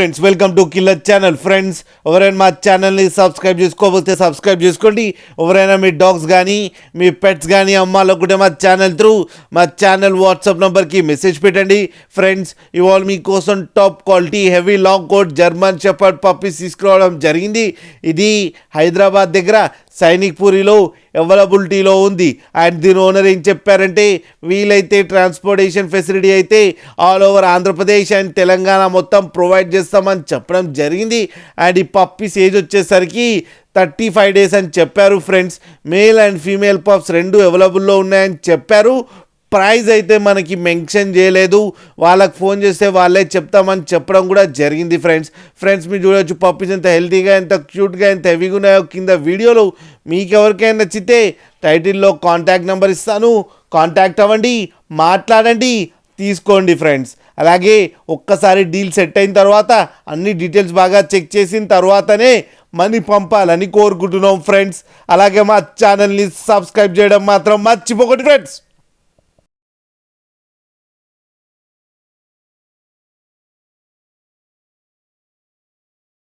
Friends, welcome to killer channel. Friends, ఎవరైనా మా ఛానల్ని సబ్స్క్రైబ్ చేసుకోకపోతే సబ్స్క్రైబ్ చేసుకోండి. ఎవరైనా మీ డాగ్స్ కానీ మీ పెట్స్ కానీ అమ్మాలనుకుంటే మా ఛానల్ వాట్సాప్ నెంబర్కి మెసేజ్ పెట్టండి. ఫ్రెండ్స్, ఇవాళ మీకోసం top quality heavy long coat German shepherd puppies తీసుకురావడం జరిగింది. ఇది హైదరాబాద్ దగ్గర సైనిక్పూరిలో అవైలబిలిటీలో ఉంది. అండ్ దీని ఓనర్ ఏం చెప్పారంటే, వీలైతే ట్రాన్స్పోర్టేషన్ ఫెసిలిటీ అయితే all over Andhra Pradesh and Telangana మొత్తం ప్రొవైడ్ చేస్తామని చెప్పడం జరిగింది. అండ్ ఈ పప్పీస్ ఏజ్ వచ్చేసరికి 35 days అని చెప్పారు. Friends, male and female pups రెండు అవైలబుల్లో ఉన్నాయని చెప్పారు. ప్రైస్ అయితే మనకి మెన్షన్ చేయలేదు. వాళ్ళకి ఫోన్ చేస్తే వాళ్ళే చెప్తామని చెప్పడం కూడా జరిగింది. ఫ్రెండ్స్ మీరు చూడవచ్చు పప్పీస్ ఎంత హెల్తీగా, ఎంత క్యూట్గా, ఎంత హెవీగా ఉన్నాయో కింద వీడియోలో. మీకు ఎవరికైనా నచ్చితే టైటిల్లో కాంటాక్ట్ నెంబర్ ఇస్తాను, కాంటాక్ట్ అవ్వండి, మాట్లాడండి, తీసుకోండి. ఫ్రెండ్స్, అలాగే ఒక్కసారి డీల్ సెట్ అయిన తర్వాత అన్ని డీటెయిల్స్ బాగా చెక్ చేసిన తర్వాతనే మనీ పంపాలని కోరుకుంటున్నాం. ఫ్రెండ్స్, అలాగే మా ఛానల్ని సబ్స్క్రైబ్ చేయడం మాత్రం మర్చిపోకండి. ఫ్రెండ్స్.